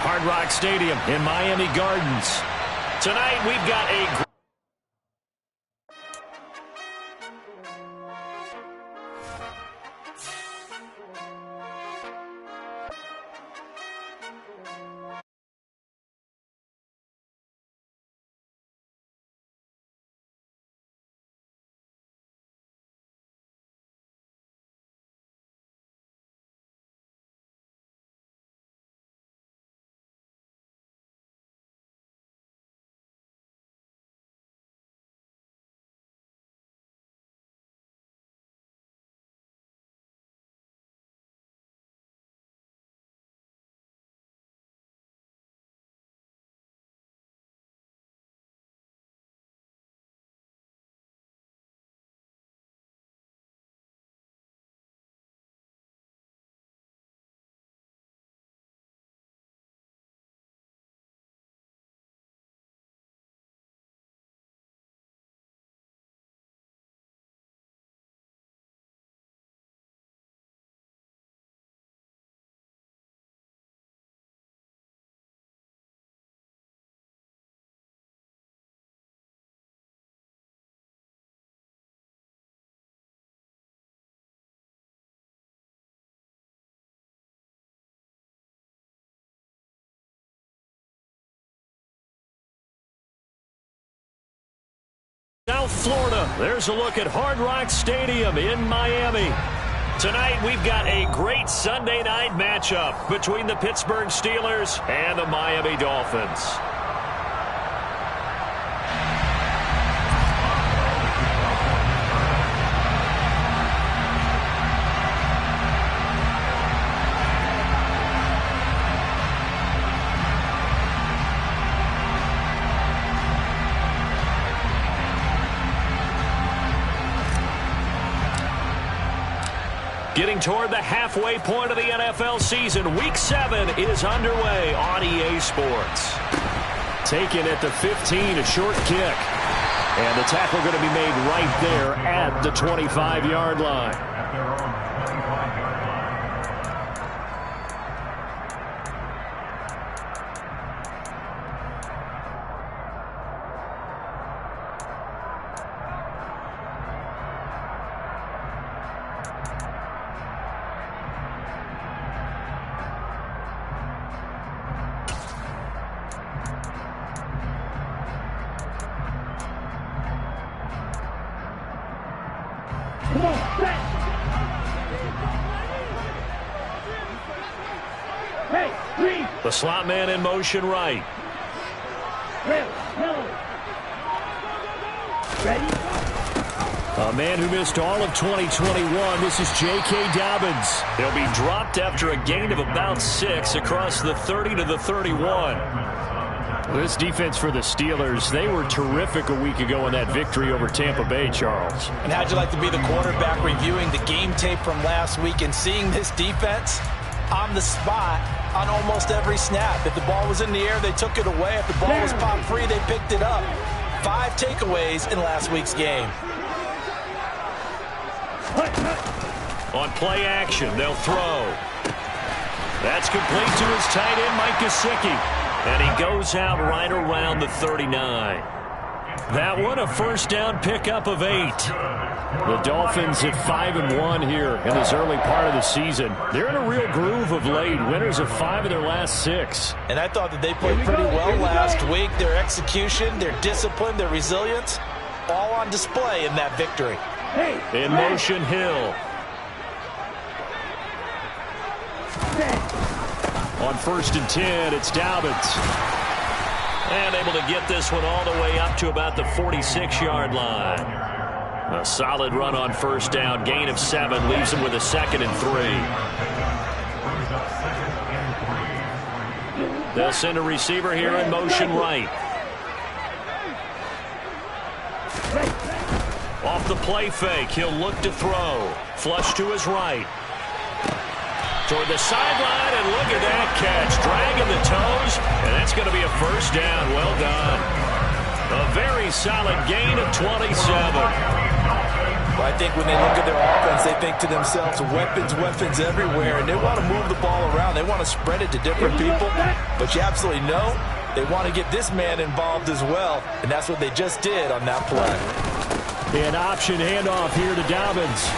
Hard Rock Stadium in Miami Gardens. Tonight we've got a South Florida. There's a look at Hard Rock Stadium in Miami. Tonight we've got a great Sunday night matchup between the Pittsburgh Steelers and the Miami Dolphins. Getting toward the halfway point of the NFL season, Week 7 is underway on EA Sports. Taken at the 15, a short kick. And the tackle going to be made right there at the 25-yard line. The slot man in motion right. A man who missed all of 2021. This is J.K. Dobbins. He'll be dropped after a gain of about 6 across the 30 to the 31. This defense for the Steelers, they were terrific a week ago in that victory over Tampa Bay, Charles. And how'd you like to be the quarterback reviewing the game tape from last week and seeing this defense on the spot on almost every snap? If the ball was in the air, they took it away. If the ball was popped free, they picked it up. 5 takeaways in last week's game. On play action, they'll throw. That's complete to his tight end, Mike Gesicki. And he goes out right around the 39. That one, a first down pickup of 8. The Dolphins at 5-1 here in this early part of the season. They're in a real groove of late. Winners of 5 of their last 6. And I thought that they played pretty well last week. Their execution, their discipline, their resilience, all on display in that victory. In motion, Hill. On 1st and 10, it's Dobbins. And able to get this one all the way up to about the 46-yard line. A solid run on first down. Gain of 7 leaves him with a 2nd and 3. They'll send a receiver here in motion right. Off the play fake, he'll look to throw. Flush to his right. Toward the sideline, and look at that catch. Dragging the toes, and that's going to be a first down. Well done. A very solid gain of 27. Well, I think when they look at their offense, they think to themselves, weapons everywhere, and they want to move the ball around. They want to spread it to different people, but you absolutely know they want to get this man involved as well, and that's what they just did on that play. An option handoff here to Dobbins.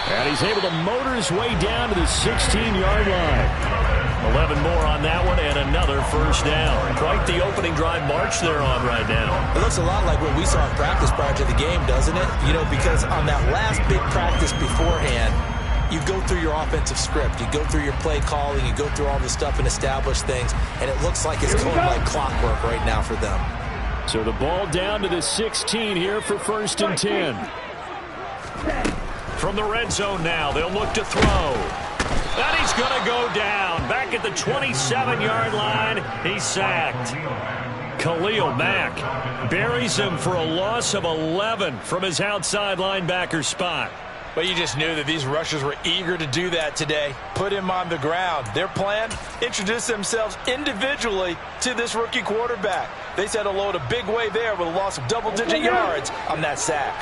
And he's able to motor his way down to the 16-yard line. 11 more on that one and another first down. Quite the opening drive march they're on right now. It looks a lot like what we saw in practice prior to the game, doesn't it? You know, because on that last big practice beforehand, you go through your offensive script. You go through your play calling. You go through all the stuff and establish things. And it looks like it's going like clockwork right now for them. So the ball down to the 16 here for 1st and 10. From the red zone now, they'll look to throw. And he's going to go down. Back at the 27-yard line, he's sacked. Khalil Mack buries him for a loss of 11 from his outside linebacker spot. But you just knew that these rushers were eager to do that today. Put him on the ground. Their plan, introduce themselves individually to this rookie quarterback. They set a load a big way there with a loss of double-digit yards on that sack.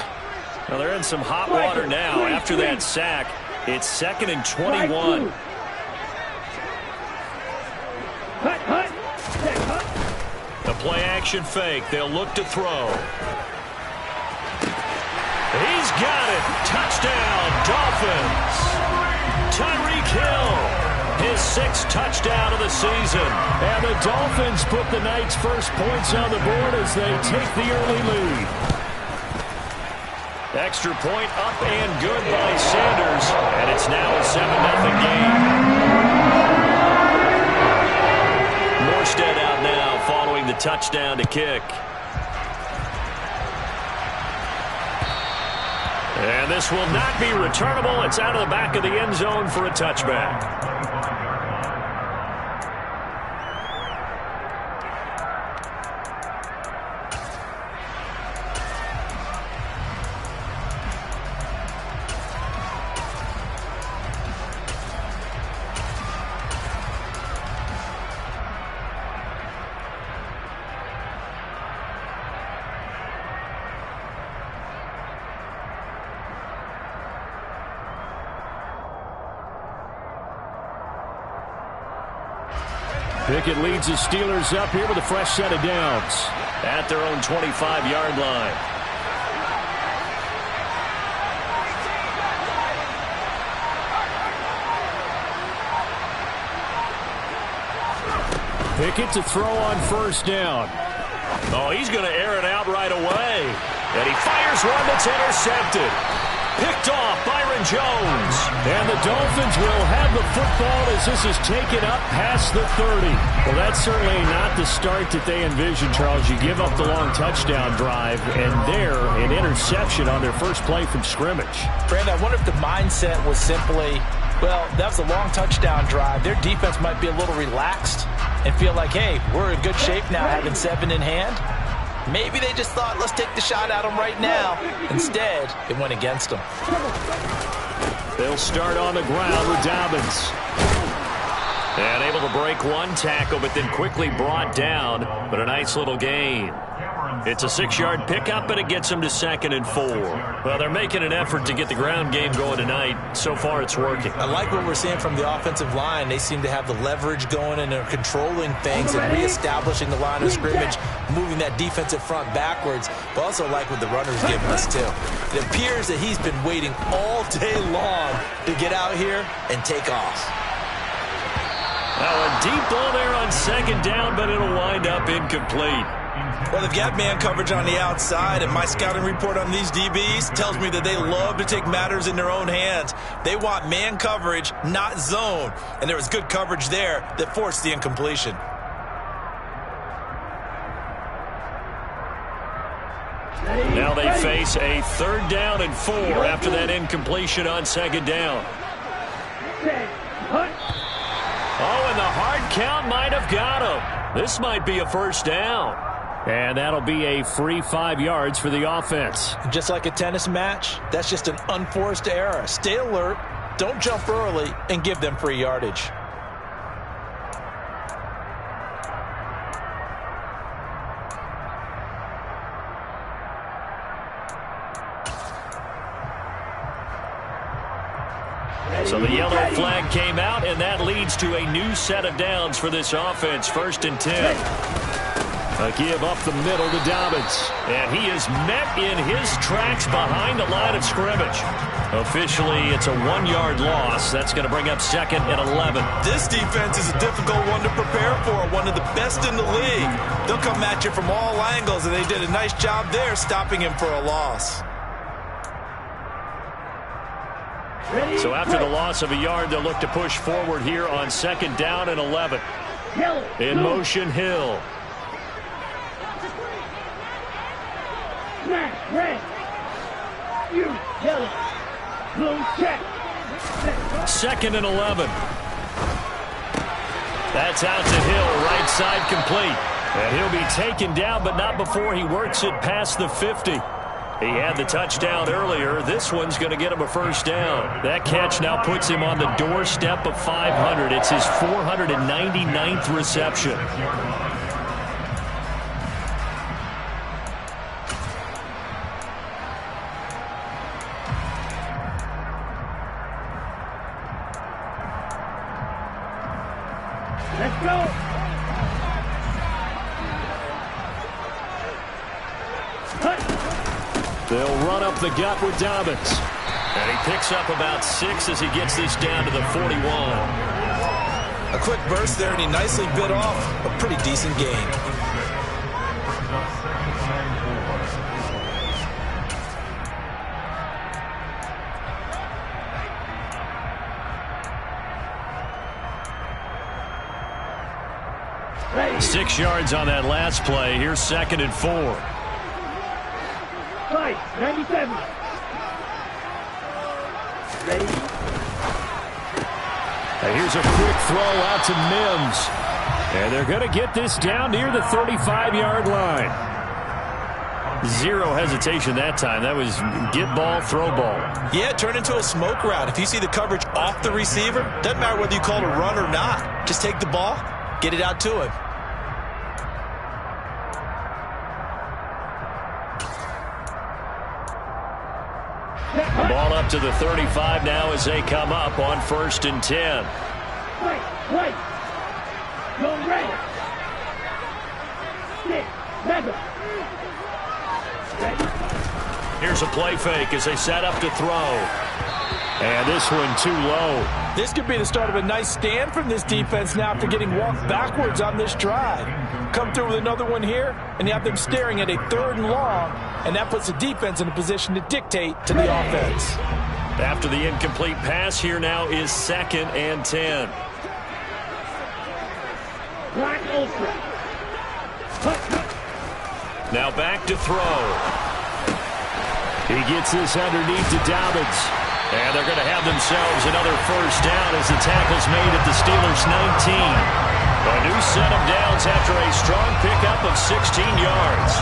Well, they're in some hot water now after that sack. It's 2nd and 21. The play-action fake. They'll look to throw. He's got it. Touchdown, Dolphins. Tyreek Hill, his 6th touchdown of the season. And the Dolphins put the night's first points on the board as they take the early lead. Extra point up and good by Sanders. And it's now a 7-0 game. Morstead out now following the touchdown to kick. And this will not be returnable. It's out of the back of the end zone for a touchback. Pickett leads the Steelers up here with a fresh set of downs at their own 25-yard line. Pickett to throw on 1st down. Oh, he's going to air it out right away. And he fires one that's intercepted. Picked off Byron Jones. And the Dolphins will have the football as this is taken up past the 30. Well, that's certainly not the start that they envisioned, Charles. You give up the long touchdown drive, and there, an interception on their first play from scrimmage. Brandon, I wonder if the mindset was simply, well, that was a long touchdown drive. Their defense might be a little relaxed and feel like, hey, we're in good shape now having 7 in hand. Maybe they just thought, let's take the shot at them right now. Instead, it went against them. They'll start on the ground with Dobbins. And able to break one tackle, but then quickly brought down. But a nice little gain. It's a 6-yard pickup, and it gets them to 2nd and 4. Well, they're making an effort to get the ground game going tonight. So far, it's working. I like what we're seeing from the offensive line. They seem to have the leverage going, and they're controlling things and reestablishing the line of scrimmage, moving that defensive front backwards. But also like what the runner's giving us, too. It appears that he's been waiting all day long to get out here and take off. Now, a deep ball there on 2nd down, but it'll wind up incomplete. Well, they've got man coverage on the outside, and my scouting report on these DBs tells me that they love to take matters in their own hands. They want man coverage, not zone. And there was good coverage there that forced the incompletion. Now they face a 3rd down and 4 after that incompletion on 2nd down. Oh, and the hard count might have got him. This might be a 1st down. And that'll be a free 5 yards for the offense. Just like a tennis match, that's just an unforced error. Stay alert, don't jump early, and give them free yardage. So the yellow flag came out, and that leads to a new set of downs for this offense. 1st and 10. A give up the middle to Dobbins. And he is met in his tracks behind the line of scrimmage. Officially, it's a 1-yard loss. That's going to bring up 2nd and 11. This defense is a difficult one to prepare for, one of the best in the league. They'll come at you from all angles, and they did a nice job there stopping him for a loss. So after the loss of a yard, they'll look to push forward here on 2nd down and 11. In motion, Hill. Red. You yellow. Blue check. 2nd and 11. That's out to Hill, right side complete. And he'll be taken down, but not before he works it past the 50. He had the touchdown earlier. This one's going to get him a 1st down. That catch now puts him on the doorstep of 500. It's his 499th reception. Let's go. They'll run up the gut with Dobbins. And he picks up about 6 as he gets this down to the 41. A quick burst there, and he nicely bit off a pretty decent gain. Ready. 6 yards on that last play. Here's 2nd and 4. Fight. 97. Ready. And here's a quick throw out to Mims. And they're going to get this down near the 35-yard line. Zero hesitation that time. That was get ball, throw ball. Yeah, turn into a smoke route. If you see the coverage off the receiver, doesn't matter whether you call it a run or not. Just take the ball, get it out to him. Ball up to the 35 now as they come up on 1st and 10. Right. Go red. Stick. Mega. Ready. Here's a play fake as they set up to throw. And this one too low. This could be the start of a nice stand from this defense now after getting walked backwards on this drive. Come through with another one here, and you have them staring at a 3rd and long, and that puts the defense in a position to dictate to the offense. After the incomplete pass, here now is 2nd and 10. Black Ultra. Now back to throw. He gets this underneath to Dobbins. And they're going to have themselves another 1st down as the tackle's made at the Steelers' 19. A new set of downs after a strong pickup of 16 yards.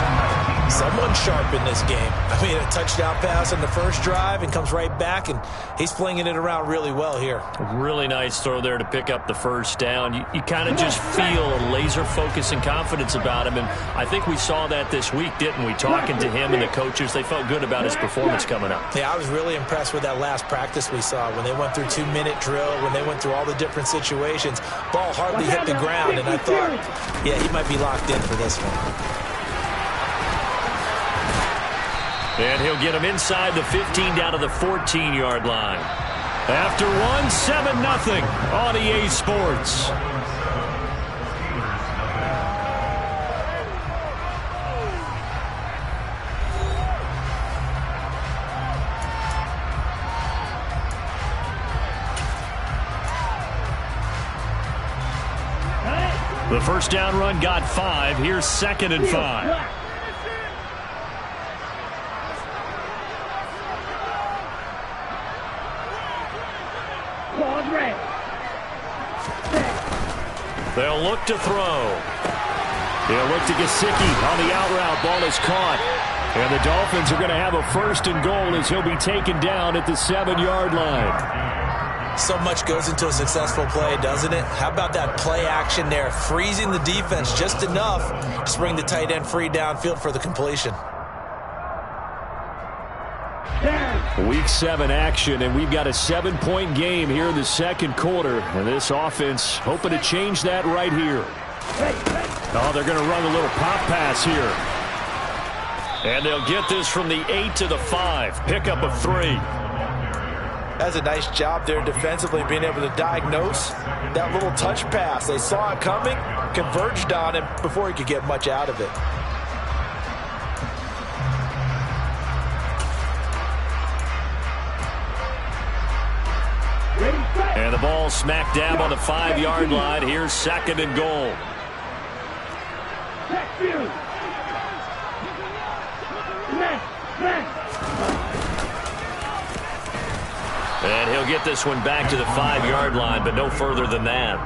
Someone sharp in this game. I mean, a touchdown pass on the first drive and comes right back, and he's flinging it around really well here. Really nice throw there to pick up the 1st down. You kind of just feel a laser focus and confidence about him, and I think we saw that this week, didn't we? Talking to him and the coaches, they felt good about his performance coming up. Yeah, I was really impressed with that last practice we saw when they went through 2-minute drill, when they went through all the different situations. Ball hardly hit the ground, and I thought, yeah, he might be locked in for this one. And he'll get him inside the 15 down to the 14-yard line. After one, 7-0 on EA Sports. The 1st down run got 5. Here's 2nd and 5. They'll look to throw. He'll look to Gesicki on the out route. Ball is caught. And the Dolphins are going to have a 1st and goal as he'll be taken down at the 7-yard line. So much goes into a successful play, doesn't it? How about that play action there? Freezing the defense just enough to bring the tight end free downfield for the completion. Down. Week 7 action, and we've got a 7-point game here in the second quarter. And this offense hoping to change that right here. Oh, they're going to run a little pop pass here. And they'll get this from the 8 to the 5. Pickup of 3. That's a nice job there defensively, being able to diagnose that little touch pass. They saw it coming, converged on him before he could get much out of it. And the ball smack dab on the 5-yard line. Here's 2nd and goal. And he'll get this one back to the 5-yard line, but no further than that.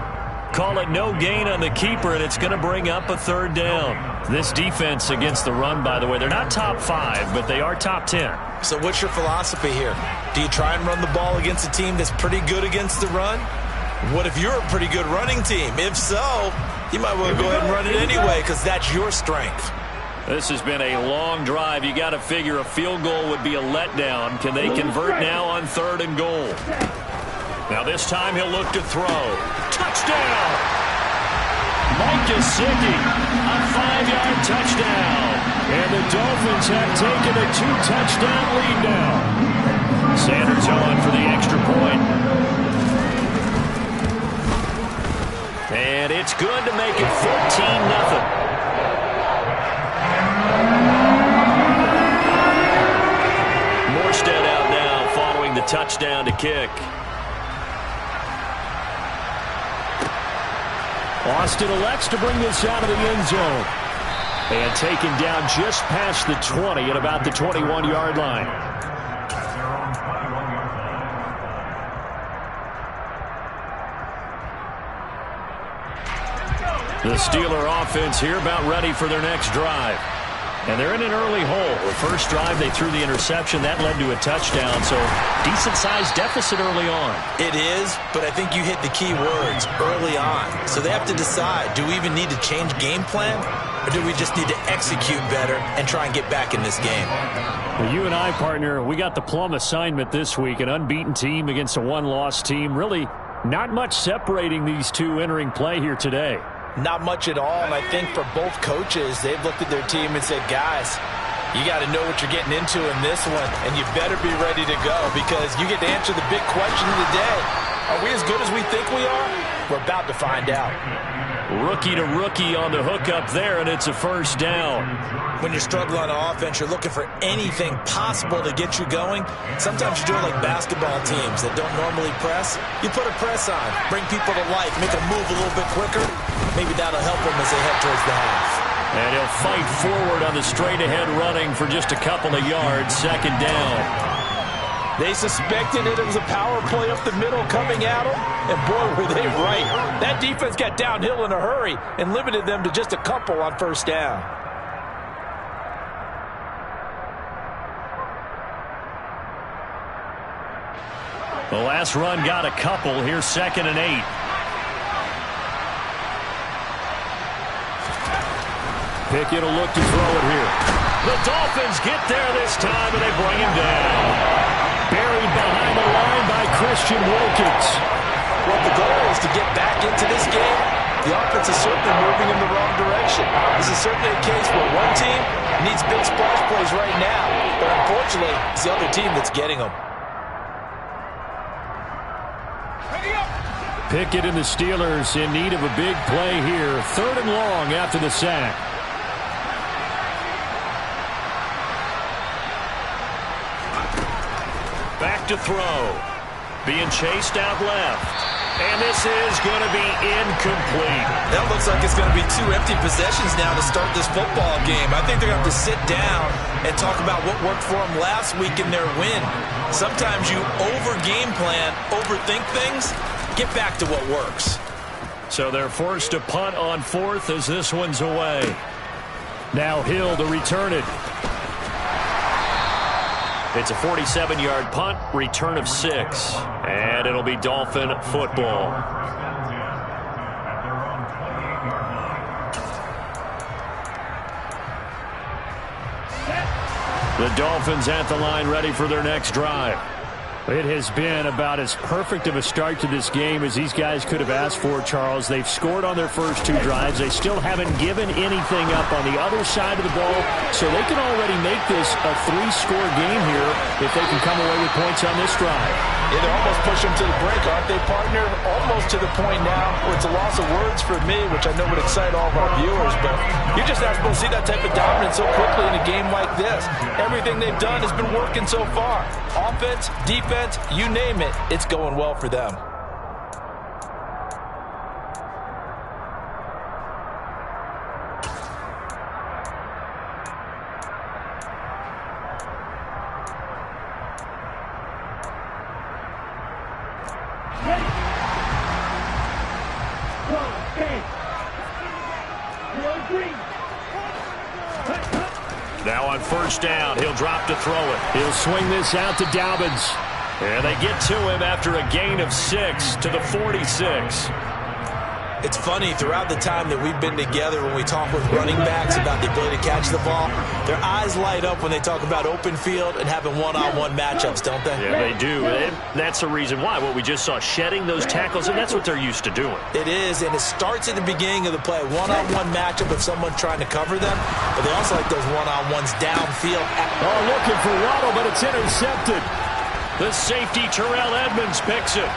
Call it no gain on the keeper, and it's going to bring up a 3rd down. This defense against the run, by the way, they're not top 5, but they are top 10. So what's your philosophy here? Do you try and run the ball against a team that's pretty good against the run? What if you're a pretty good running team? If so, you might want to go ahead and run it anyway because that's your strength. This has been a long drive. You got to figure a field goal would be a letdown. Can they convert now on 3rd and goal? Now this time he'll look to throw. Touchdown! Mike Gesicki, a 5-yard touchdown. And the Dolphins have taken a 2-touchdown lead now. Sanders on for the extra point. And it's good to make it 14-0. Morstead out now following the touchdown to kick. Austin elects to bring this out of the end zone. And taken down just past the 20 at about the 21-yard line. The Steeler offense here about ready for their next drive. And they're in an early hole. The first drive, they threw the interception. That led to a touchdown, so decent-sized deficit early on. It is, but I think you hit the key words, early on. So they have to decide, do we even need to change game plan, or do we just need to execute better and try and get back in this game? Well, you and I, partner, we got the plum assignment this week, an unbeaten team against a one-loss team. Really not much separating these two entering play here today. Not much at all, and I think for both coaches, they've looked at their team and said, guys, you got to know what you're getting into in this one, and you better be ready to go because you get to answer the big question of the day. Are we as good as we think we are? We're about to find out. Rookie to rookie on the hookup there, and it's a 1st down. When you're struggling on offense, you're looking for anything possible to get you going. Sometimes you do it like basketball teams that don't normally press. You put a press on, bring people to life, make them move a little bit quicker. Maybe that'll help them as they head towards the half. And he'll fight forward on the straight-ahead running for just a couple of yards, 2nd down. They suspected it was a power play up the middle coming at them, and boy, were they right. That defense got downhill in a hurry and limited them to just a couple on 1st down. The last run got a couple. Here's 2nd and 8. Pickett will look to throw it here. The Dolphins get there this time, and they bring him down. Buried behind the line by Christian Wilkins. Well, the goal is to get back into this game. The offense is certainly moving in the wrong direction. This is certainly a case where one team needs big splash plays right now, but unfortunately, it's the other team that's getting them. Pickett and the Steelers in need of a big play here. 3rd and long after the sack. Back to throw. Being chased out left. And this is going to be incomplete. That looks like it's going to be 2 empty possessions now to start this football game. I think they're going to have to sit down and talk about what worked for them last week in their win. Sometimes you over-game plan, overthink things. Get back to what works. So they're forced to punt on 4th as this one's away. Now Hill to return it. It's a 47-yard punt, return of 6. And it'll be Dolphin football. The Dolphins at the line ready for their next drive. It has been about as perfect of a start to this game as these guys could have asked for, Charles. They've scored on their first 2 drives. They still haven't given anything up on the other side of the ball, so they can already make this a 3-score game here if they can come away with points on this drive. Yeah, they're almost pushing them to the brink, aren't they, partner? Almost to the point now where it's a loss of words for me, which I know would excite all of our viewers, but you're just not supposed to see that type of dominance so quickly in a game like this. Everything they've done has been working so far. Offense, defense, you name it, it's going well for them. Now on first down, he'll drop to throw it. He'll swing this out to Dobbins. And they get to him after a gain of 6 to the 46. It's funny, throughout the time that we've been together, when we talk with running backs about the ability to catch the ball, their eyes light up when they talk about open field and having one-on-one matchups, don't they? Yeah, they do. And that's the reason why. What we just saw, shedding those tackles, and that's what they're used to doing. It is, and it starts at the beginning of the play. One-on-one matchup if someone's trying to cover them, but they also like those one-on-ones downfield. Oh, looking for Waddle, but it's intercepted. The safety, Terrell Edmonds, picks it.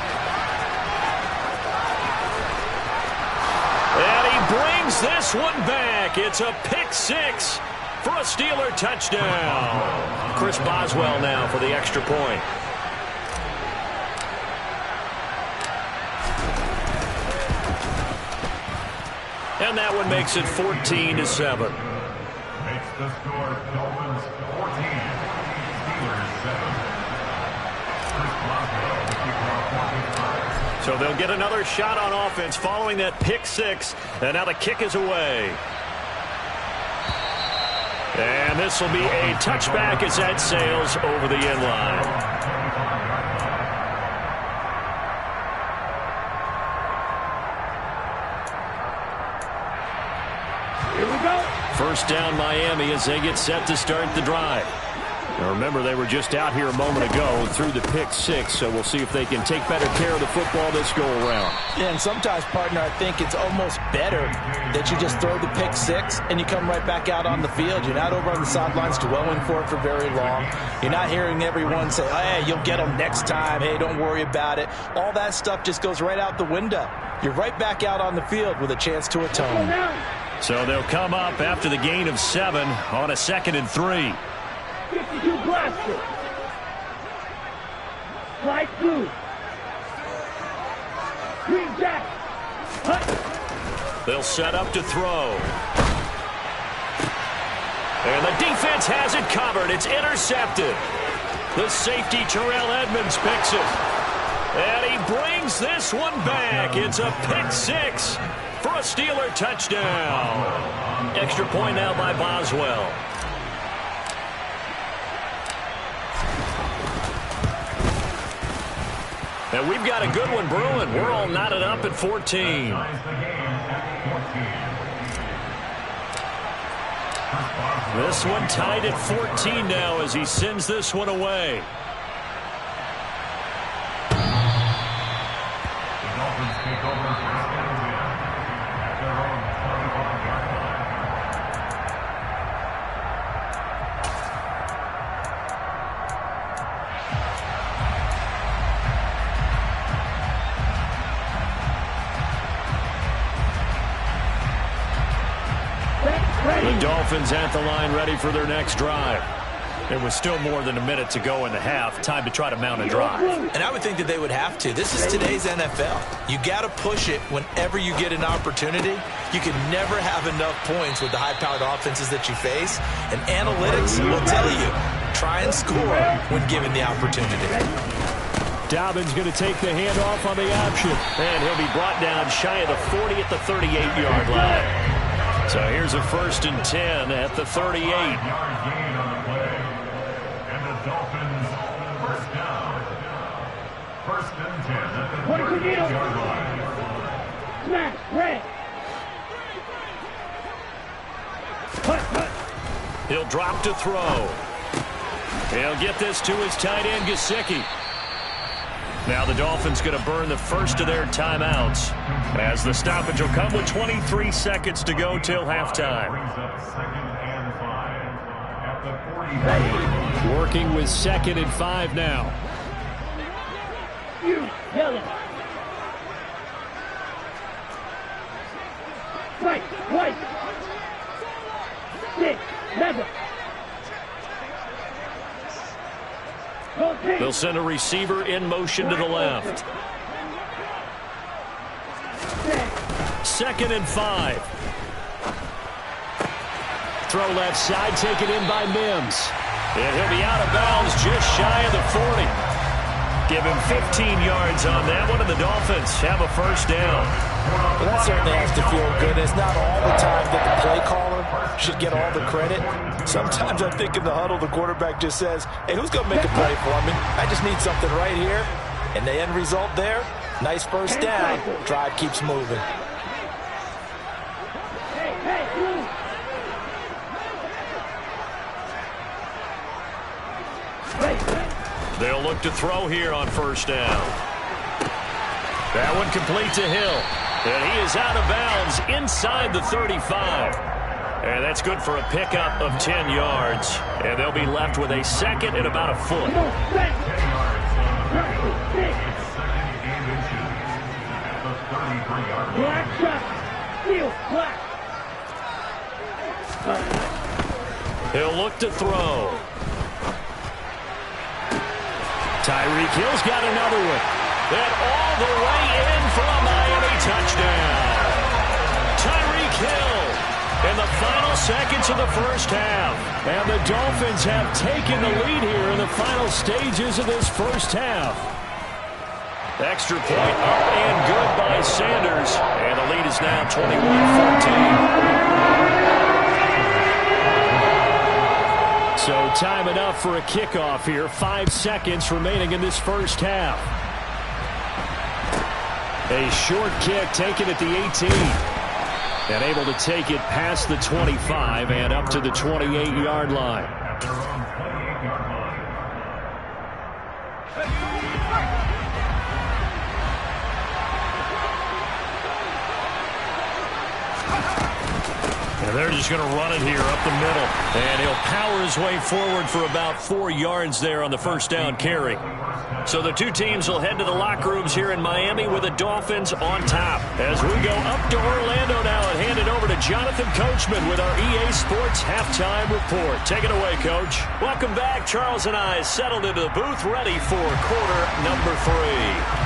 And he brings this one back. It's a pick 6 for a Steeler touchdown. Chris Boswell now for the extra point. And that one makes it 14-7. Makes the score Dolphins 14, Steelers 7. Chris Boswell, the kicker on 45. So they'll get another shot on offense following that pick 6. And now the kick is away. And this will be a touchback as that sails over the end line. Here we go. First down Miami as they get set to start the drive. Now remember, they were just out here a moment ago through the pick 6, so we'll see if they can take better care of the football this go-around. Yeah, and sometimes, partner, I think it's almost better that you just throw the pick 6 and you come right back out on the field. You're not over on the sidelines dwelling for it for very long. You're not hearing everyone say, hey, you'll get them next time. Hey, don't worry about it. All that stuff just goes right out the window. You're right back out on the field with a chance to atone. So they'll come up after the gain of 7 on a 2nd and 3. 52 blaster. Light blue. Green jacket. Hut. They'll set up to throw. And the defense has it covered. It's intercepted. The safety, Terrell Edmonds, picks it. And he brings this one back. It's a pick 6 for a Steeler touchdown. Extra point now by Boswell. And we've got a good one brewing. We're all knotted up at 14. This one tied at 14 now as he sends this one away. The Dolphins take over first and 10 at their own 25-yard line. The Dolphins at the line ready for their next drive. There was still more than a minute to go in the half. Time to try to mount a drive. And I would think that they would have to. This is today's NFL. You got to push it whenever you get an opportunity. You can never have enough points with the high-powered offenses that you face. And analytics will tell you, try and score when given the opportunity. Dobbins going to take the handoff on the option. And he'll be brought down shy of the 40 at the 38-yard line. So here's a 1st and 10 at the 38. 5-yard gain on the play. And the Dolphins first down. 1st and 10 at the 38-yard line. Smash. Red. Hut. He'll drop to throw. He'll get this to his tight end, Gesicki. Now the Dolphins going to burn the first of their timeouts as the stoppage will come with 23 seconds to go till halftime. Working with 2nd and 5 now. You yellow. Right, white. 6, 7. They'll send a receiver in motion to the left. 2nd and 5. Throw left side, taken in by Mims. And he'll be out of bounds just shy of the 40. Give him 15 yards on that one, and the Dolphins have a first down. Well, that certainly has to feel good. It's not all the time that the play caller should get all the credit. Sometimes I think in the huddle, the quarterback just says, hey, who's going to make a play for me? I just need something right here. And the end result there, nice first down. Drive keeps moving. They'll look to throw here on first down. That one complete to Hill. And he is out of bounds inside the 35. And that's good for a pickup of 10 yards. And they'll be left with a 2nd and about a foot. Black shot. Steel, black. He'll look to throw. Tyreek Hill's got another one. And all the way in for a Miami touchdown. Tyreek Hill in the final seconds of the first half. And the Dolphins have taken the lead here in the final stages of this first half. Extra point up and good by Sanders. And the lead is now 21-14. So time enough for a kickoff here. 5 seconds remaining in this first half. A short kick taken at the 18. And able to take it past the 25 and up to the 28-yard line. And they're just going to run it here up the middle. And he'll power his way forward for about 4 yards there on the first down carry. So the two teams will head to the locker rooms here in Miami with the Dolphins on top. As we go up to Orlando now and hand it over to Jonathan Coachman with our EA Sports Halftime Report. Take it away, Coach. Welcome back. Charles and I settled into the booth ready for quarter number 3.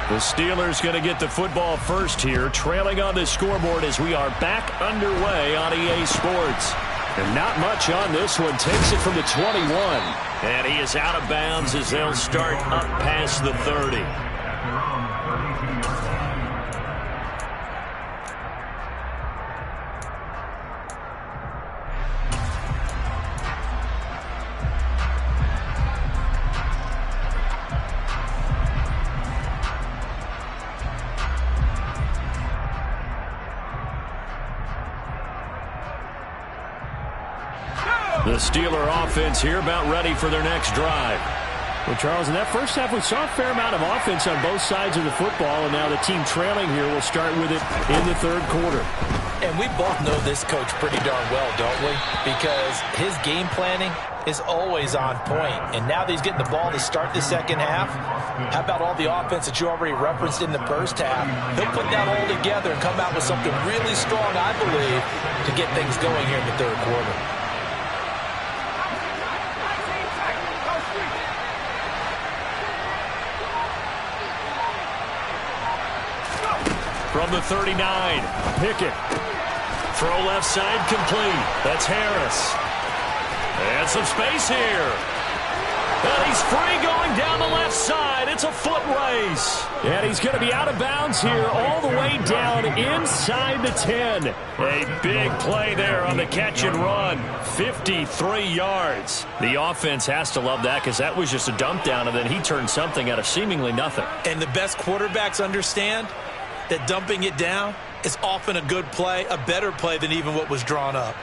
The Steelers going to get the football first here, trailing on the scoreboard as we are back underway on EA Sports. And not much on this one. Takes it from the 21. And he is out of bounds as they'll start up past the 30. The Steeler offense here about ready for their next drive. Well, Charles, in that first half, we saw a fair amount of offense on both sides of the football, and now the team trailing here will start with it in the third quarter. And we both know this coach pretty darn well, don't we? Because his game planning is always on point. And now that he's getting the ball to start the second half, how about all the offense that you already referenced in the first half? He'll put that all together and come out with something really strong, I believe, to get things going here in the third quarter. From the 39, Pickett. Throw left side complete. That's Harris. And some space here. And he's free going down the left side. It's a foot race. And he's going to be out of bounds here all the way down inside the 10. A big play there on the catch and run. 53 yards. The offense has to love that because that was just a dump down, and then he turned something out of seemingly nothing. And the best quarterbacks understand that dumping it down is often a good play, a better play than even what was drawn up.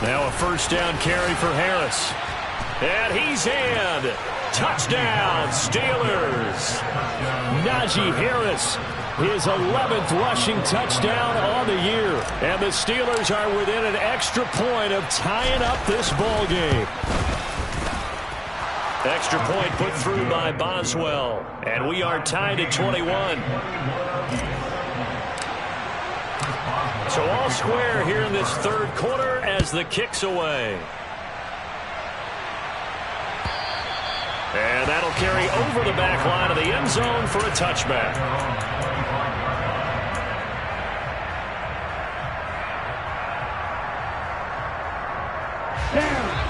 Now a first down carry for Harris. And he's in. Touchdown, Steelers. Najee Harris, his 11th rushing touchdown on the year. And the Steelers are within an extra point of tying up this ball game. Extra point put through by Boswell. And we are tied at 21. So all square here in this third quarter as the kick's away. And that'll carry over the back line of the end zone for a touchback.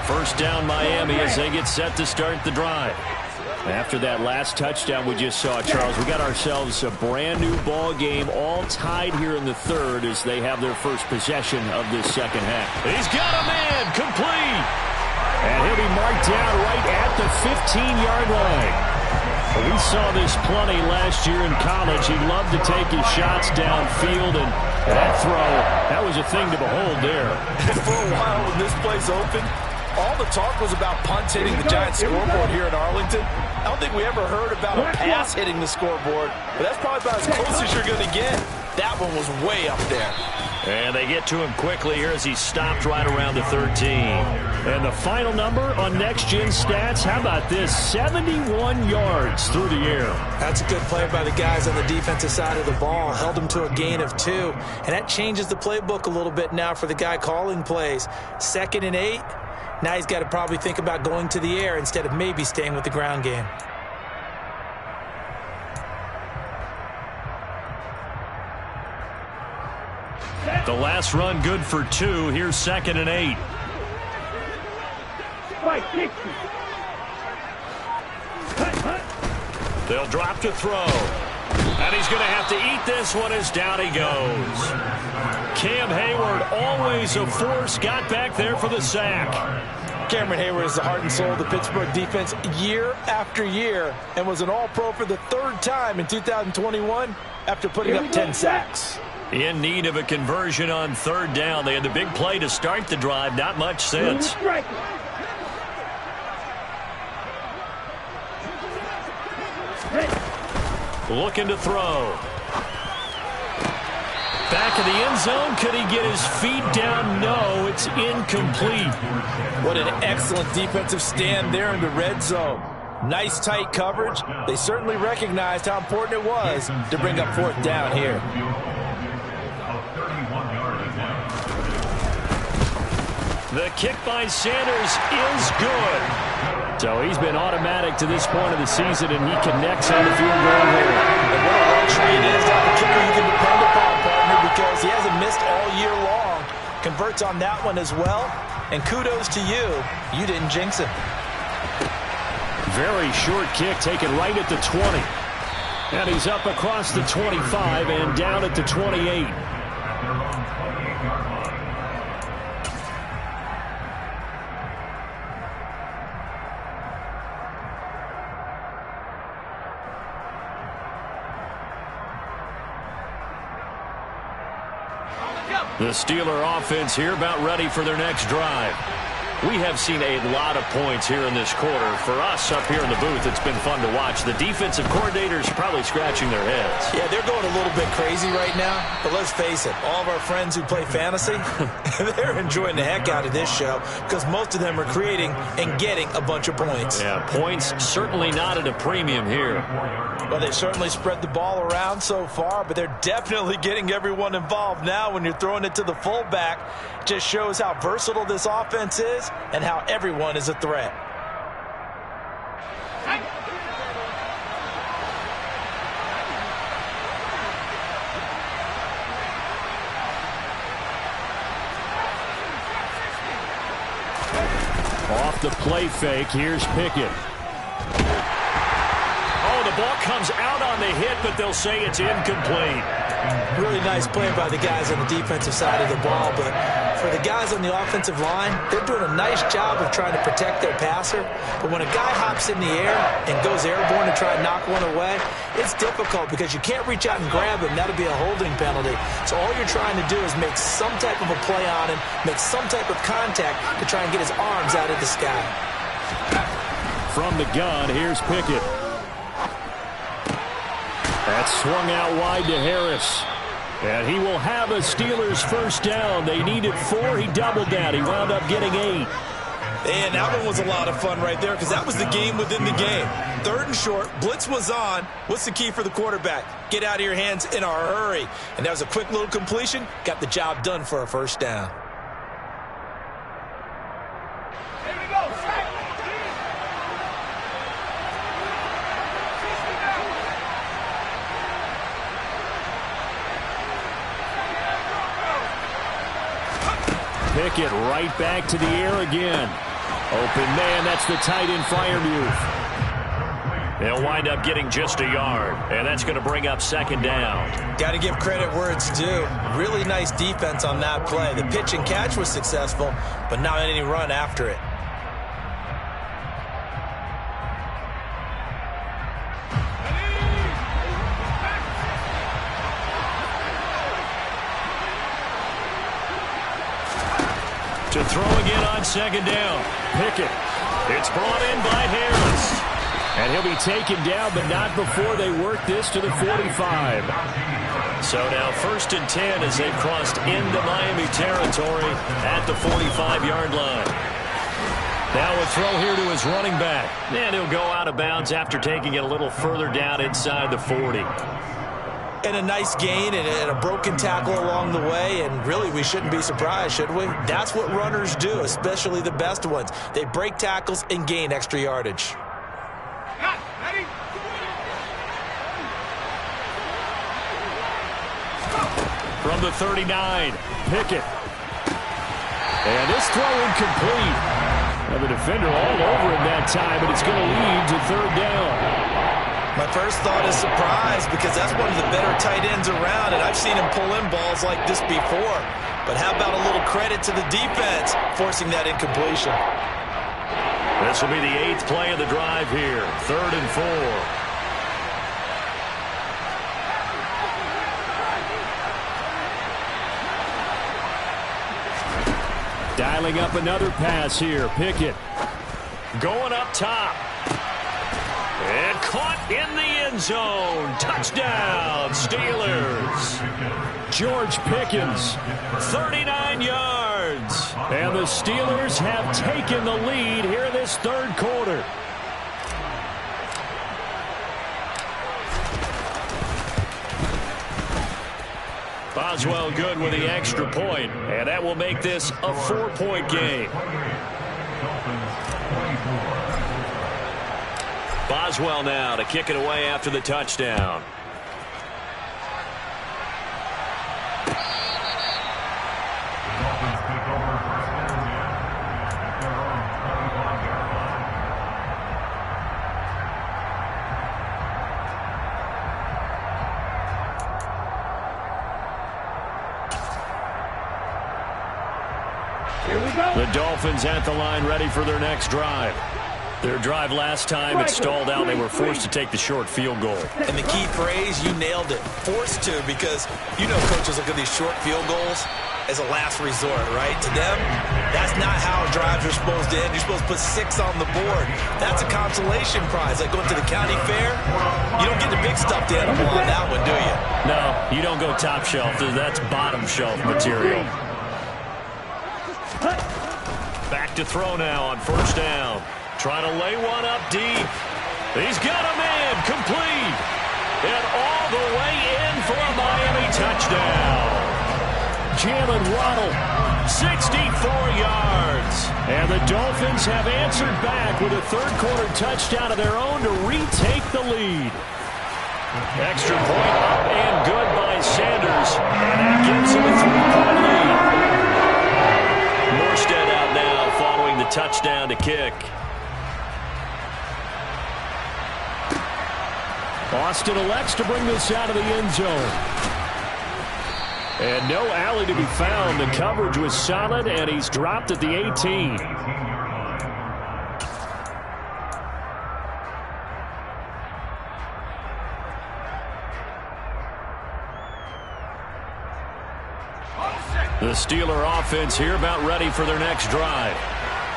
First down Miami as they get set to start the drive. After that last touchdown we just saw, Charles, we got ourselves a brand new ball game, all tied here in the third as they have their first possession of this second half. He's got a man, complete. And he'll be marked down right at the 15-yard line. We saw this plenty last year in college. He loved to take his shots downfield, and that throw, that was a thing to behold there. For a while when this place opened, all the talk was about punts hitting the Giants scoreboard here in Arlington. I don't think we ever heard about a pass hitting the scoreboard, but that's probably about as close as you're going to get. That one was way up there. And they get to him quickly here as he stopped right around the 13. And the final number on Next Gen Stats, how about this? 71 yards through the air. That's a good play by the guys on the defensive side of the ball. Held them to a gain of 2. And that changes the playbook a little bit now for the guy calling plays. 2nd and 8. Now he's got to probably think about going to the air instead of maybe staying with the ground game. The last run good for 2. Here's 2nd and 8. They'll drop to throw. And he's going to have to eat this one as down he goes. Cam Hayward, always a force, got back there for the sack. Cameron Hayward is the heart and soul of the Pittsburgh defense year after year and was an All-Pro for the 3rd time in 2021 after putting up 10 sacks. In need of a conversion on 3rd down. They had the big play to start the drive. Not much since. Looking to throw. Back of the end zone. Could he get his feet down? No, it's incomplete. What an excellent defensive stand there in the red zone. Nice tight coverage. They certainly recognized how important it was to bring up 4th down here. The kick by Sanders is good. So he's been automatic to this point of the season, and he connects on the field goal here. And what a luxury it is to have a kicker you can depend upon, partner, because he hasn't missed all year long. Converts on that one as well. And kudos to you. You didn't jinx him. Very short kick taken right at the 20. And he's up across the 25 and down at the 28. The Steeler offense here about ready for their next drive. We have seen a lot of points here in this quarter. For us up here in the booth, it's been fun to watch. The defensive coordinators probably scratching their heads. Yeah, they're going a little bit crazy right now. But let's face it, all of our friends who play fantasy, they're enjoying the heck out of this show because most of them are creating and getting a bunch of points. Yeah, points certainly not at a premium here. Well, they certainly spread the ball around so far, but they're definitely getting everyone involved now when you're throwing it to the fullback. Just shows how versatile this offense is and how everyone is a threat. Off the play fake, here's Pickett. Oh, the ball comes out on the hit, but they'll say it's incomplete. Really nice play by the guys on the defensive side of the ball, but for the guys on the offensive line, they're doing a nice job of trying to protect their passer. But when a guy hops in the air and goes airborne to try and knock one away, it's difficult because you can't reach out and grab him. That'll be a holding penalty. So all you're trying to do is make some type of a play on him, make some type of contact to try and get his arms out of the sky. From the gun, here's Pickett. That's swung out wide to Harris. And he will have a Steelers first down. They needed 4. He doubled that. He wound up getting 8. And that one was a lot of fun right there because that was the game within the game. 3rd and short. Blitz was on. What's the key for the quarterback? Get out of your hands in a hurry. And that was a quick little completion. Got the job done for a first down. Pickett right back to the air again. Open man, that's the tight end Freiermuth. They'll wind up getting just a yard, and that's going to bring up 2nd down. Got to give credit where it's due. Really nice defense on that play. The pitch and catch was successful, but not any run after it. To throw again on 2nd down. Pickett. It's brought in by Harris. And he'll be taken down, but not before they work this to the 45. So now 1st and 10 as they've crossed into Miami territory at the 45-yard line. Now a throw here to his running back. And he'll go out of bounds after taking it a little further down inside the 40. And a nice gain and a broken tackle along the way, and really we shouldn't be surprised, should we? That's what runners do, especially the best ones. They break tackles and gain extra yardage. From the 39, Pickett. And this throw incomplete. Now the defender all over him that time, but it's going to lead to 3rd down. My first thought is surprise because that's one of the better tight ends around, and I've seen him pull in balls like this before. But how about a little credit to the defense forcing that incompletion? This will be the 8th play of the drive here. 3rd and 4. Dialing up another pass here. Pickett. Going up top. And caught in the end zone. Touchdown, Steelers. George Pickens, 39 yards. And the Steelers have taken the lead here in this 3rd quarter. Boswell good with the extra point, and that will make this a 4-point game. Boswell now to kick it away after the touchdown. Here we go. The Dolphins at the line ready for their next drive. Their drive last time, it stalled out. They were forced to take the short field goal. And the key phrase, you nailed it, forced to, because you know coaches look at these short field goals as a last resort, right? To them, that's not how drives are supposed to end. You're supposed to put 6 on the board. That's a consolation prize, like going to the county fair. You don't get the big stuffed animal on that one, do you? No, you don't go top shelf. That's bottom shelf material. Back to throw now on 1st down. Trying to lay one up deep. He's got a man complete. And all the way in for a Miami touchdown. Jalen Waddle, 64 yards. And the Dolphins have answered back with a 3rd quarter touchdown of their own to retake the lead. Extra point up and good by Sanders. And that gives him a 3-point lead. Morstead out now following the touchdown to kick. Austin elects to bring this out of the end zone. And no alley to be found. The coverage was solid, and he's dropped at the 18. The Steeler offense here about ready for their next drive.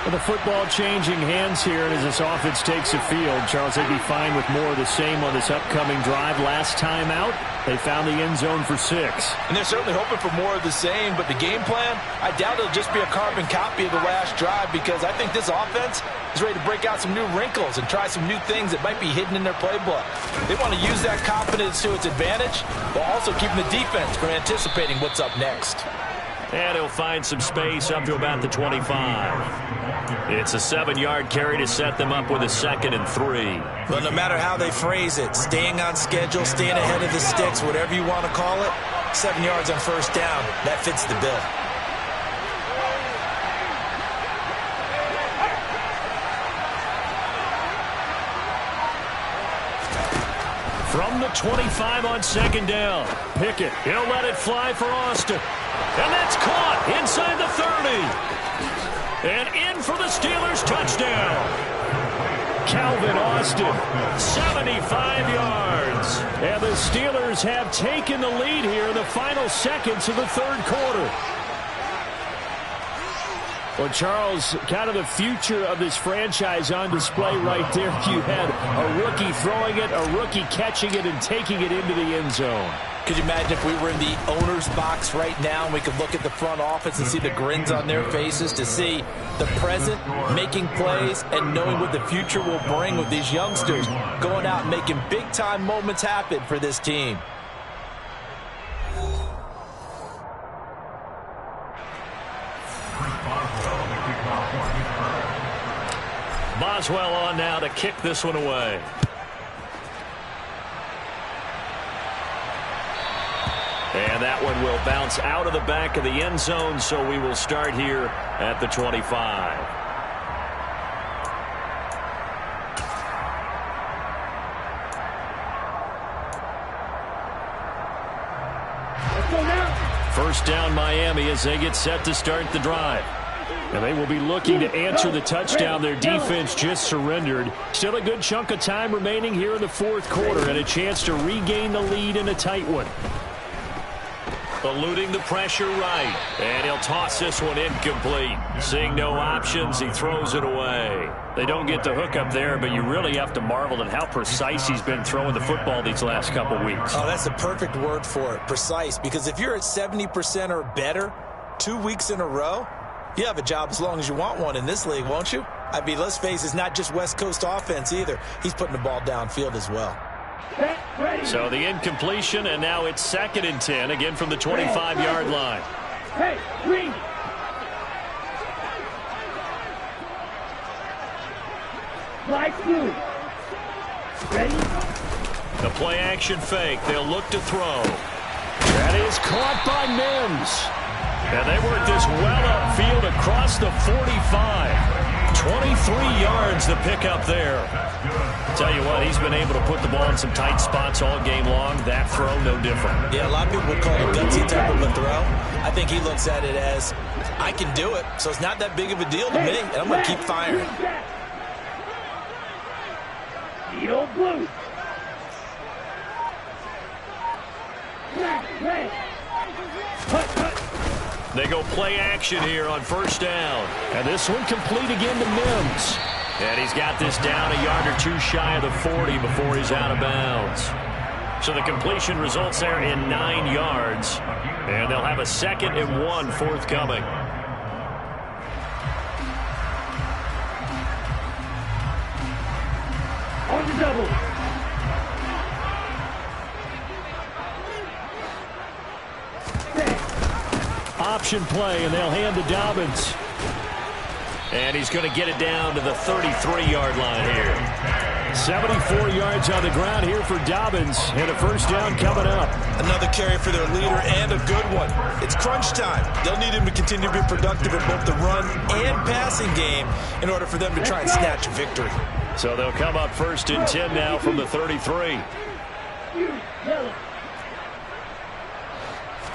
With the football changing hands here, and as this offense takes the field, Charles, they'd be fine with more of the same on this upcoming drive. Last time out, they found the end zone for 6. And they're certainly hoping for more of the same, but the game plan, I doubt it'll just be a carbon copy of the last drive, because I think this offense is ready to break out some new wrinkles and try some new things that might be hidden in their playbook. They want to use that confidence to its advantage, while also keeping the defense from anticipating what's up next. And he'll find some space up to about the 25. It's a 7-yard carry to set them up with a 2nd and 3. But no matter how they phrase it, staying on schedule, staying ahead of the sticks, whatever you want to call it, 7 yards on first down, that fits the bill. From the 25 on 2nd down. Pickett, he'll let it fly for Austin. And that's caught inside the 30. And in for the Steelers touchdown. Calvin Austin, 75 yards. And the Steelers have taken the lead here in the final seconds of the 3rd quarter. Well, Charles, kind of the future of this franchise on display right there. You had a rookie throwing it, a rookie catching it, and taking it into the end zone. Could you imagine if we were in the owner's box right now and we could look at the front office and see the grins on their faces, to see the present making plays and knowing what the future will bring with these youngsters going out and making big-time moments happen for this team. Boswell on now to kick this one away. And that one will bounce out of the back of the end zone, so we will start here at the 25. First down Miami as they get set to start the drive. And they will be looking to answer the touchdown their defense just surrendered. Still a good chunk of time remaining here in the 4th quarter, and a chance to regain the lead in a tight one. Eluding the pressure right. And he'll toss this one incomplete. Seeing no options, he throws it away. They don't get the hook up there, but you really have to marvel at how precise he's been throwing the football these last couple weeks. Oh, that's the perfect word for it, precise. Because if you're at 70% or better 2 weeks in a row, you have a job as long as you want one in this league, won't you? I mean, let's face it, it's not just West Coast offense either. He's putting the ball downfield as well. So the incompletion, and now it's 2nd and 10, again from the 25-yard line. Hey, green. Light blue. Ready? The play action fake. They'll look to throw. That is caught by Mims. And they work this well upfield across the 45. 23 yards to pick up there. Tell you what, he's been able to put the ball in some tight spots all game long. That throw, no different. Yeah, a lot of people would call it a gutsy type of a throw. I think he looks at it as, I can do it, so it's not that big of a deal to me, and I'm going to keep firing. Yellow blue. Red. They go play action here on first down. And this one complete again to Mims. And he's got this down a yard or two shy of the 40 before he's out of bounds. So the completion results there in 9 yards. And they'll have a 2nd and 1 forthcoming. On the double. Option play, and they'll hand to Dobbins. And he's going to get it down to the 33-yard line here. 74 yards on the ground here for Dobbins, and a first down coming up. Another carry for their leader, and a good one. It's crunch time. They'll need him to continue to be productive in both the run and passing game in order for them to try and snatch a victory. So they'll come up 1st and 10 now from the 33. Yellow.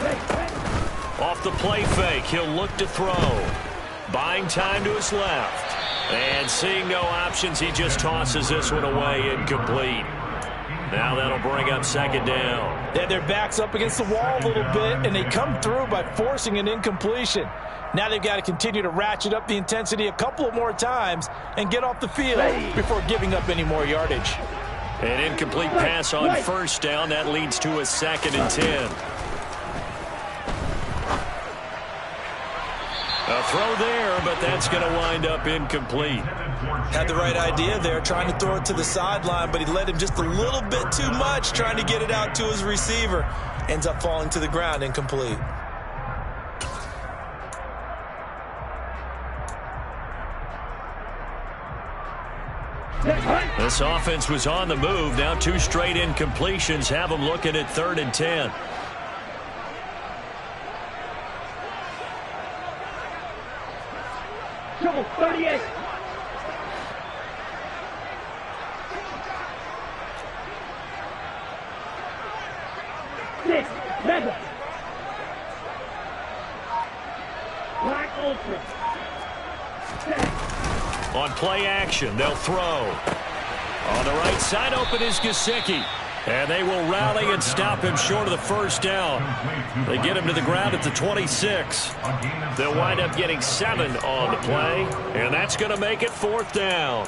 Red. Off the play fake, he'll look to throw. Buying time to his left. And seeing no options, he just tosses this one away, incomplete. Now that'll bring up second down. Yeah, their back's up against the wall a little bit, and they come through by forcing an incompletion. Now they've got to continue to ratchet up the intensity a couple of more times and get off the field before giving up any more yardage. An incomplete pass on first down. That leads to a 2nd and 10. A throw there, but that's going to wind up incomplete. Had the right idea there, trying to throw it to the sideline, but he led him just a little bit too much, trying to get it out to his receiver. Ends up falling to the ground, incomplete. This offense was on the move. Now 2 straight incompletions have them looking at 3rd and 10. Trouble 38. Six, level. Black Ultra. On play action, they'll throw. On the right side, open is Gesicki. And they will rally and stop him short of the first down. They get him to the ground at the 26. They'll wind up getting 7 on the play. And that's going to make it 4th down.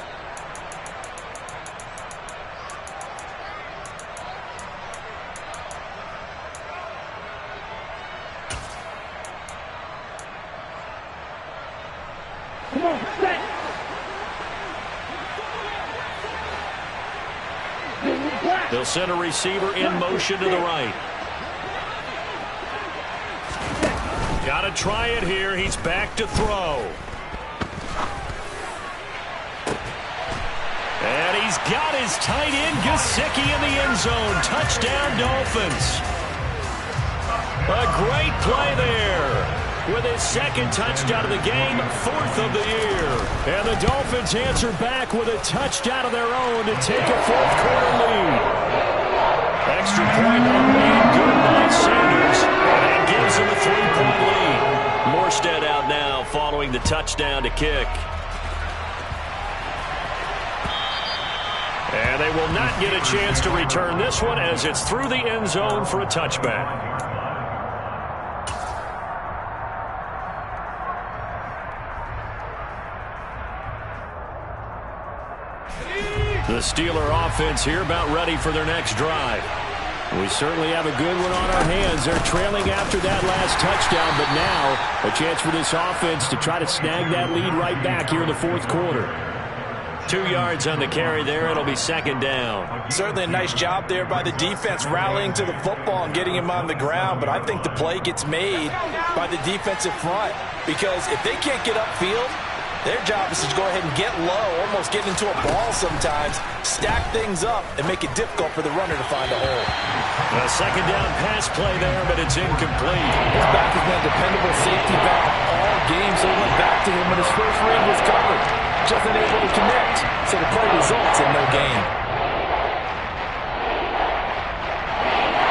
Come on, set. They'll send a receiver in motion to the right. Got to try it here. He's back to throw. And he's got his tight end, Gesicki, in the end zone. Touchdown, Dolphins. A great play there. With his 2nd touchdown of the game, 4th of the year. And the Dolphins answer back with a touchdown of their own to take a 4th quarter lead. Extra point made good by Sanders. And gives him a 3-point lead. Morstead out now following the touchdown to kick. And they will not get a chance to return this one as it's through the end zone for a touchback. The Steeler offense here about ready for their next drive. We certainly have a good one on our hands. They're trailing after that last touchdown, but now a chance for this offense to try to snag that lead right back here in the 4th quarter. 2 yards on the carry there. It'll be 2nd down. Certainly a nice job there by the defense rallying to the football and getting him on the ground, but I think the play gets made by the defensive front because if they can't get upfield, their job is to go ahead and get low, almost get into a ball sometimes, stack things up, and make it difficult for the runner to find a hole. A 2nd down pass play there, but it's incomplete. His back has been a dependable safety back all game, so he went back to him when his first read was covered. Just unable to connect, so the play results in no gain.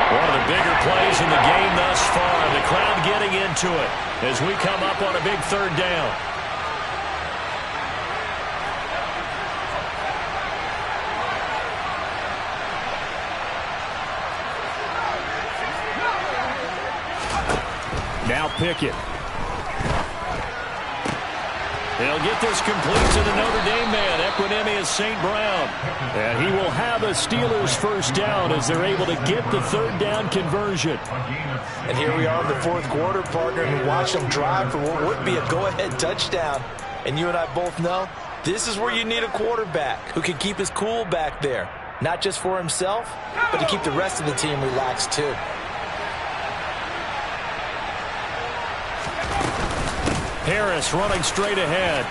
One of the bigger plays in the game thus far. The crowd getting into it as we come up on a big 3rd down. Now Pickett. They'll get this complete to the Notre Dame man, Equinemius St. Brown. And he will have a Steelers first down as they're able to get the 3rd down conversion. And here we are in the 4th quarter, partner, and watch them drive for what would be a go-ahead touchdown. And you and I both know this is where you need a quarterback who can keep his cool back there. Not just for himself, but to keep the rest of the team relaxed too. Harris running straight ahead.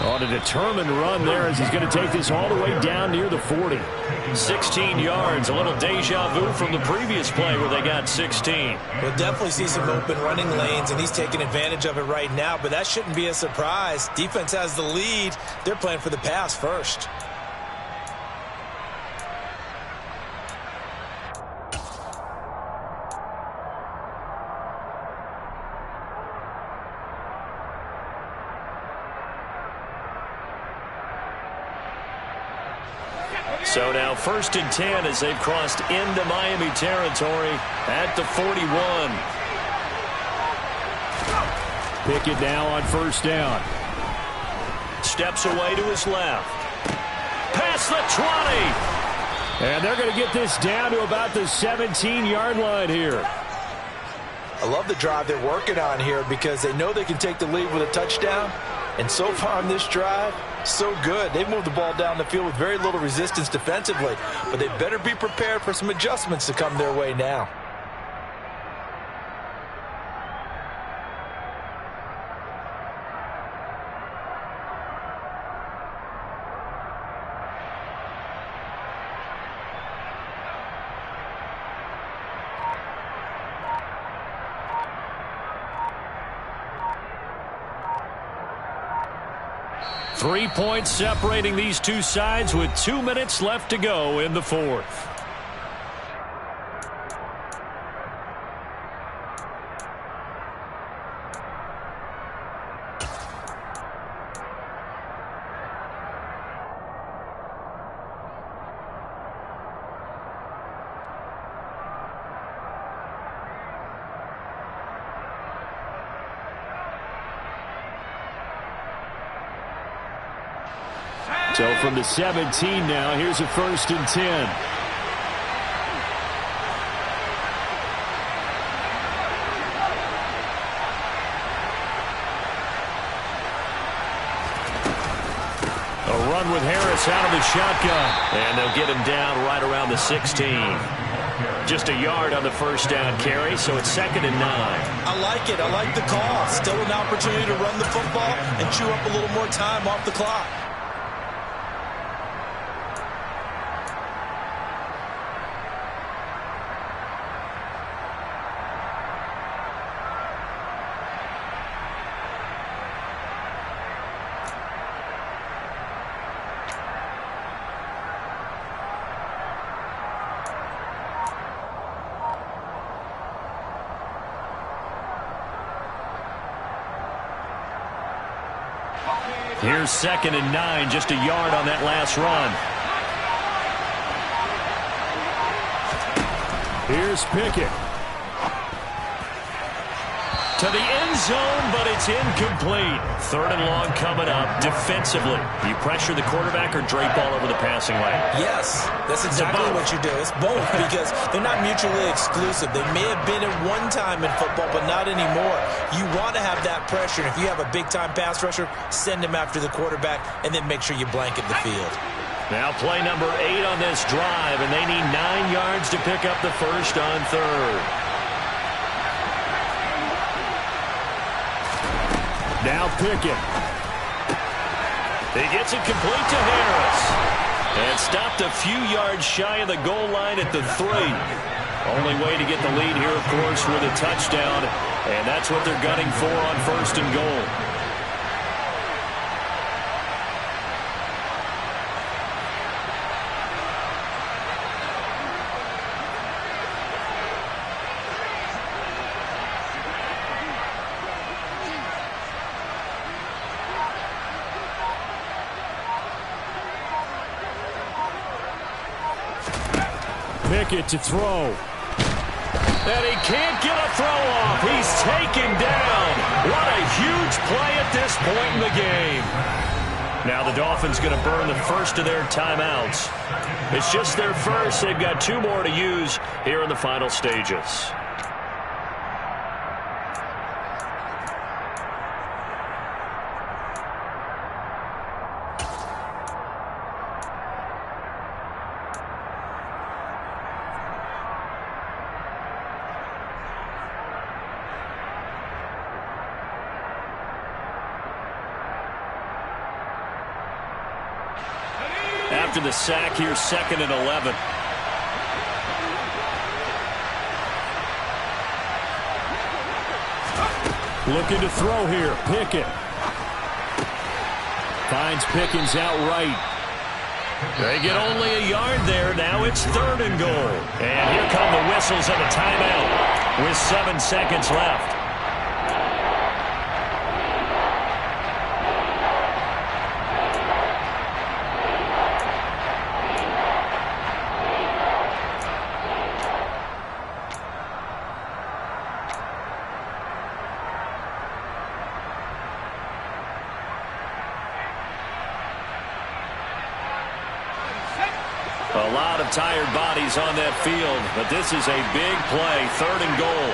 On a determined run there as he's going to take this all the way down near the 40. 16 yards, a little deja vu from the previous play where they got 16. We'll definitely see some open running lanes, and he's taking advantage of it right now, but that shouldn't be a surprise. Defense has the lead. They're playing for the pass first. So now 1st and 10 as they've crossed into Miami territory at the 41. Pickett now on 1st down. Steps away to his left. Past the 20. And they're going to get this down to about the 17-yard line here. I love the drive they're working on here because they know they can take the lead with a touchdown. And so far on this drive, so good. They've moved the ball down the field with very little resistance defensively. But they better be prepared for some adjustments to come their way now. Three points separating these two sides with 2 minutes left to go in the fourth. So from the 17 now, here's a 1st and 10. A run with Harris out of the shotgun. And they'll get him down right around the 16. Just a yard on the 1st down carry, so it's 2nd and 9. I like it. I like the call. Still an opportunity to run the football and chew up a little more time off the clock. Here's 2nd and 9, just a yard on that last run. Here's Pickett. To the end zone, but it's incomplete. 3rd and long coming up defensively. You pressure the quarterback or drape all over the passing lane? Yes, that's exactly what you do. It's both because they're not mutually exclusive. They may have been at one time in football, but not anymore. You want to have that pressure. And if you have a big-time pass rusher, send him after the quarterback and then make sure you blanket the field. Now play number 8 on this drive, and they need 9 yards to pick up the first on 3rd. Now Pickett. He gets it complete to Harris. And stopped a few yards shy of the goal line at the 3. Only way to get the lead here, of course, with a touchdown. And that's what they're gunning for on 1st and goal. Pickett to throw. And he can't get a throw off. He's taken down. What a huge play at this point in the game. Now the Dolphins going to burn the first of their timeouts. It's just their first. They've got 2 more to use here in the final stages. After the sack, here's 2nd and 11. Looking to throw here. Pickett. Finds Pickens outright. They get only a yard there. Now it's 3rd and goal. And here come the whistles and a timeout with 7 seconds left. A lot of tired bodies on that field, but this is a big play, 3rd and goal.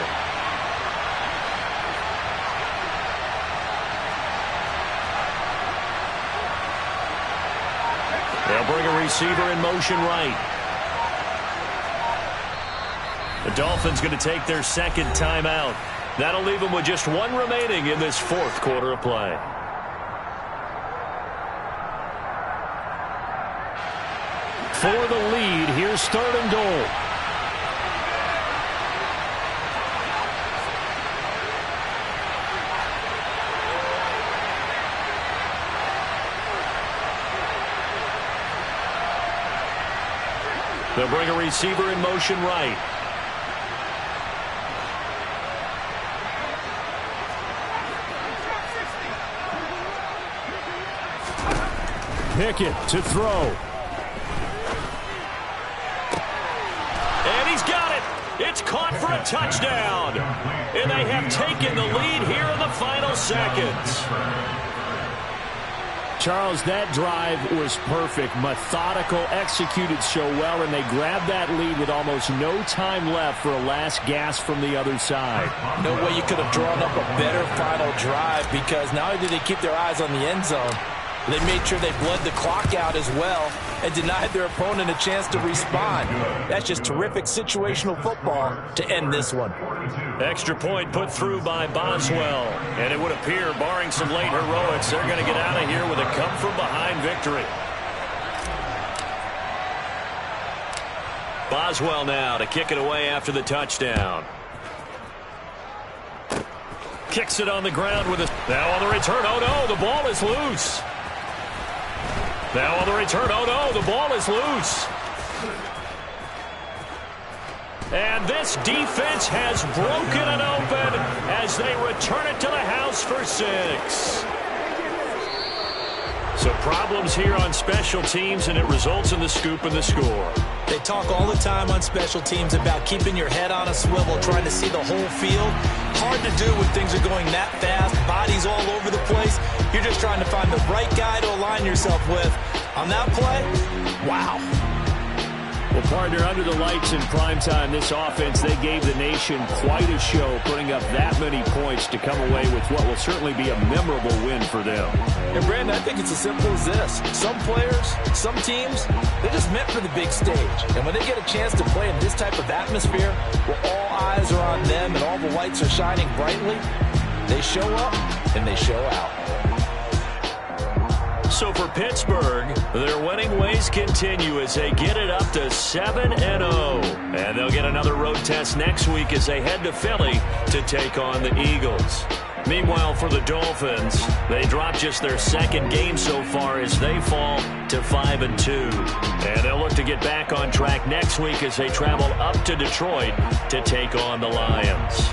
They'll bring a receiver in motion right. The Dolphins going to take their 2nd timeout. That'll leave them with just 1 remaining in this 4th quarter of play. For the lead, here's 3rd and goal. They'll bring a receiver in motion right. Pickett to throw. And he's got it. It's caught for a touchdown. And they have taken the lead here in the final seconds. Charles, that drive was perfect. Methodical, executed so well, and they grabbed that lead with almost no time left for a last gasp from the other side. No way you could have drawn up a better final drive, because not only did they keep their eyes on the end zone, they made sure they bled the clock out as well and denied their opponent a chance to respond. That's just terrific situational football to end this one. Extra point put through by Boswell. And it would appear, barring some late heroics, they're going to get out of here with a come-from-behind victory. Boswell now to kick it away after the touchdown. Kicks it on the ground with a... Now on the return. Oh, no, the ball is loose. Now on the return. Oh, no, the ball is loose. And this defense has broken it open as they return it to the house for 6. So problems here on special teams, and it results in the scoop and the score. They talk all the time on special teams about keeping your head on a swivel, trying to see the whole field. Hard to do when things are going that fast, bodies all over the place. You're just trying to find the right guy to align yourself with. On that play, wow. Well, partner, under the lights in primetime, this offense, they gave the nation quite a show, putting up that many points to come away with what will certainly be a memorable win for them. And, Brandon, I think it's as simple as this. Some players, some teams, they're just meant for the big stage. And when they get a chance to play in this type of atmosphere where all eyes are on them and all the lights are shining brightly, they show up and they show out. So for Pittsburgh, their winning ways continue as they get it up to 7-0. And they'll get another road test next week as they head to Philly to take on the Eagles. Meanwhile, for the Dolphins, they drop just their 2nd game so far as they fall to 5-2. And they'll look to get back on track next week as they travel up to Detroit to take on the Lions.